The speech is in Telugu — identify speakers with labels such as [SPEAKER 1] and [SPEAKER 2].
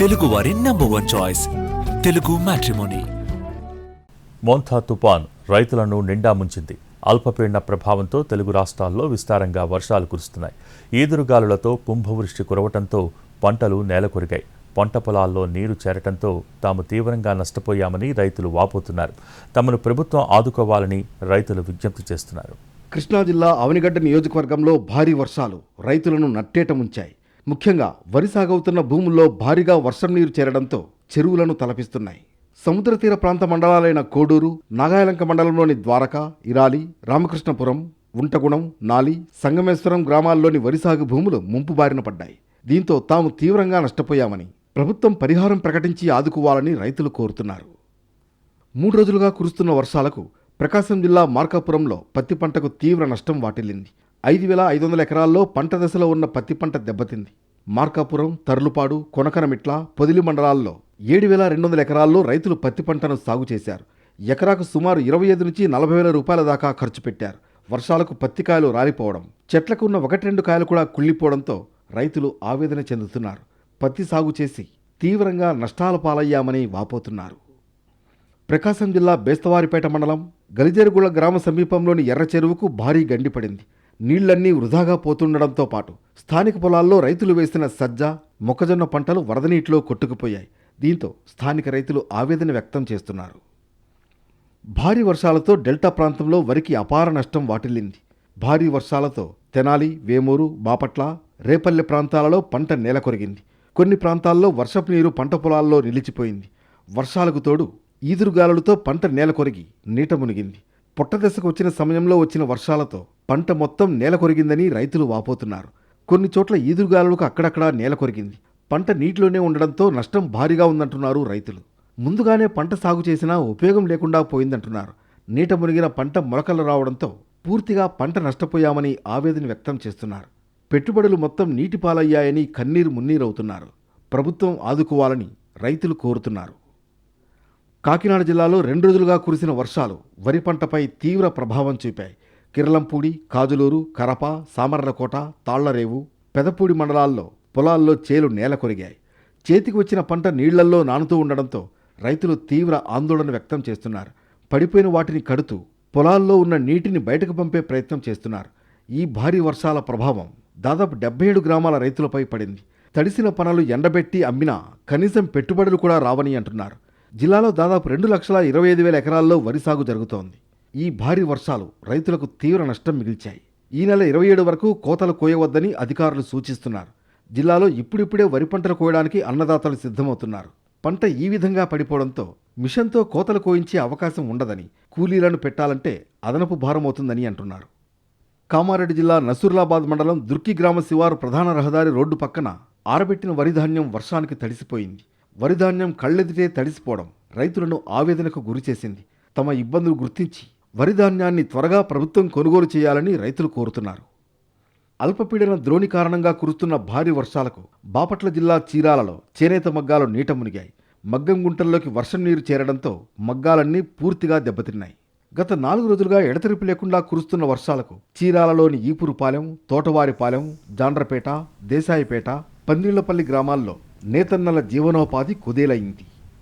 [SPEAKER 1] తెలుగువారి number 1 choice Telugu matrimony.
[SPEAKER 2] Montha తుపాన్ రైతులను నిండా ముంచింది. అల్పపీడన ప్రభావంతో తెలుగు రాష్ట్రాల్లో విస్తారంగా వర్షాలు కురుస్తున్నాయి. ఈదురుగాలులతో కుంభవృష్టి కురవటంతో పంటలు నేలకొరిగాయి. పంట పొలాల్లో నీరు చేరటంతో తాము తీవ్రంగా నష్టపోయామని రైతులు వాపోతున్నారు. తమను ప్రభుత్వం ఆదుకోవాలని రైతులు విజ్ఞప్తి చేస్తున్నారు.
[SPEAKER 3] కృష్ణా జిల్లా అవనిగడ్డ నియోజకవర్గంలో భారీ వర్షాలు రైతులను నట్టేట ముంచాయి. ముఖ్యంగా వరి సాగవుతున్న భూముల్లో భారీగా వర్షం నీరు చేరడంతో చెరువులను తలపిస్తున్నాయి. సముద్ర తీర ప్రాంత మండలాలైన కోడూరు, నాగాయలంక మండలంలోని ద్వారక, ఇరాలి, రామకృష్ణపురం, ఉంటగుణం, నాలి, సంగమేశ్వరం గ్రామాల్లోని వరి సాగు భూములు ముంపు బారిన పడ్డాయి. దీంతో తాము తీవ్రంగా నష్టపోయామని ప్రభుత్వం పరిహారం ప్రకటించి ఆదుకోవాలని రైతులు కోరుతున్నారు. 3 రోజులుగా కురుస్తున్న వర్షాలకు ప్రకాశం జిల్లా మార్కాపురంలో పత్తి పంటకు తీవ్ర నష్టం వాటిల్లింది. 5,500 ఎకరాల్లో పంట దశలో ఉన్న పత్తి పంట దెబ్బతింది. మార్కాపురం, తర్లుపాడు, కొనకనమిట్ల, పొదిలి మండలాల్లో 7,200 ఎకరాల్లో రైతులు పత్తి పంటను సాగు చేశారు. ఎకరాకు సుమారు 25 నుంచి 40,000 రూపాయల దాకా ఖర్చు పెట్టారు. వర్షాలకు పత్తి కాయలు రాలిపోవడం, చెట్లకు ఉన్న 1-2 కాయలు కూడా కుళ్ళిపోవడంతో రైతులు ఆవేదన చెందుతున్నారు. పత్తి సాగు చేసి తీవ్రంగా నష్టాల పాలయ్యామని వాపోతున్నారు. ప్రకాశం జిల్లా బేస్తవారిపేట మండలం గలిజేరుగుళ గ్రామ సమీపంలోని ఎర్ర చెరువుకు భారీ గండి పడింది. నీళ్లన్నీ వృధాగా పోతుండడంతో పాటు స్థానిక పొలాల్లో రైతులు వేసిన సజ్జ, మొక్కజొన్న పంటలు వరద నీటిలో కొట్టుకుపోయాయి. దీంతో స్థానిక రైతులు ఆవేదన వ్యక్తం చేస్తున్నారు. భారీ వర్షాలతో డెల్టా ప్రాంతంలో వరికి అపార నష్టం వాటిల్లింది. భారీ వర్షాలతో తెనాలి, వేమూరు, బాపట్ల, రేపల్లె ప్రాంతాలలో పంట నేలకొరిగింది. కొన్ని ప్రాంతాల్లో వర్షపు నీరు పంట పొలాల్లో నిలిచిపోయింది. వర్షాలకు తోడు ఈదురుగాలులతో పంట నేలకొరిగి నీట మునిగింది. పొట్టదశకు వచ్చిన సమయంలో వచ్చిన వర్షాలతో పంట మొత్తం నేలకొరిగిందని రైతులు వాపోతున్నారు. కొన్ని చోట్ల ఈదురుగాలులకు అక్కడక్కడా నేలకొరిగింది. పంట నీటిలోనే ఉండడంతో నష్టం భారీగా ఉందంటున్నారు రైతులు. ముందుగానే పంట సాగు చేసినా ఉపయోగం లేకుండా పోయిందంటున్నారు. నీట మునిగిన పంట మొలకలు రావడంతో పూర్తిగా పంట నష్టపోయామని ఆవేదన వ్యక్తం చేస్తున్నారు. పెట్టుబడులు మొత్తం నీటిపాలయ్యాయని కన్నీరు మున్నీరవుతున్నారు. ప్రభుత్వం ఆదుకోవాలని రైతులు కోరుతున్నారు. కాకినాడ జిల్లాలో 2 రోజులుగా కురిసిన వర్షాలు వరి పంటపై తీవ్ర ప్రభావం చూపాయి. కిర్లంపూడి, కాజులూరు, కరప, సామర్లకోట, తాళ్లరేవు, పెదపూడి మండలాల్లో పొలాల్లో చేలు నేల కొరిగాయి. చేతికి వచ్చిన పంట నీళ్లల్లో నానుతూ ఉండడంతో రైతులు తీవ్ర ఆందోళన వ్యక్తం చేస్తున్నారు. పడిపోయిన వాటిని కడుతూ పొలాల్లో ఉన్న నీటిని బయటకు పంపే ప్రయత్నం చేస్తున్నారు. ఈ భారీ వర్షాల ప్రభావం దాదాపు 77 గ్రామాల రైతులపై పడింది. తడిసిన పనులు ఎండబెట్టి అమ్మినా కనీసం పెట్టుబడులు కూడా రావని అంటున్నారు. జిల్లాలో దాదాపు 2,25,000 ఎకరాల్లో వరి సాగు జరుగుతోంది. ఈ భారీ వర్షాలు రైతులకు తీవ్ర నష్టం మిగిల్చాయి. ఈ నెల 27 వరకు కోతలు కోయవద్దని అధికారులు సూచిస్తున్నారు. జిల్లాలో ఇప్పుడిప్పుడే వరి పంటలు కోయడానికి అన్నదాతలు సిద్ధమవుతున్నారు. పంట ఈ విధంగా పడిపోవడంతో మిషన్తో కోతలు కోయించే అవకాశం ఉండదని, కూలీలను పెట్టాలంటే అదనపు భారమవుతుందని అంటున్నారు. కామారెడ్డి జిల్లా నసూర్లాబాద్ మండలం దుర్కి గ్రామ శివారు ప్రధాన రహదారి రోడ్డు పక్కన ఆరబెట్టిన వరిధాన్యం వర్షానికి తడిసిపోయింది. వరిధాన్యం కళ్ళెదిటే తడిసిపోవడం రైతులను ఆవేదనకు గురిచేసింది. తమ ఇబ్బందులు గుర్తించి వరిధాన్యాన్ని త్వరగా ప్రభుత్వం కొనుగోలు చేయాలని రైతులు కోరుతున్నారు. అల్పపీడన ద్రోణి కారణంగా కురుస్తున్న భారీ వర్షాలకు బాపట్ల జిల్లా చీరాలలో చేనేత మగ్గాలు నీట మునిగాయి. మగ్గం గుంటల్లోకి వర్షం నీరు చేరడంతో మగ్గాలన్నీ పూర్తిగా దెబ్బతిన్నాయి. గత 4 రోజులుగా ఎడతెరిపి లేకుండా కురుస్తున్న వర్షాలకు చీరాలలోని ఈపురుపాలెం, తోటవారిపాలెం, జాండ్రపేట, దేశాయిపేట, పన్నీళ్లపల్లి గ్రామాల్లో నేతన్నల జీవనోపాధి కుదేలైంది.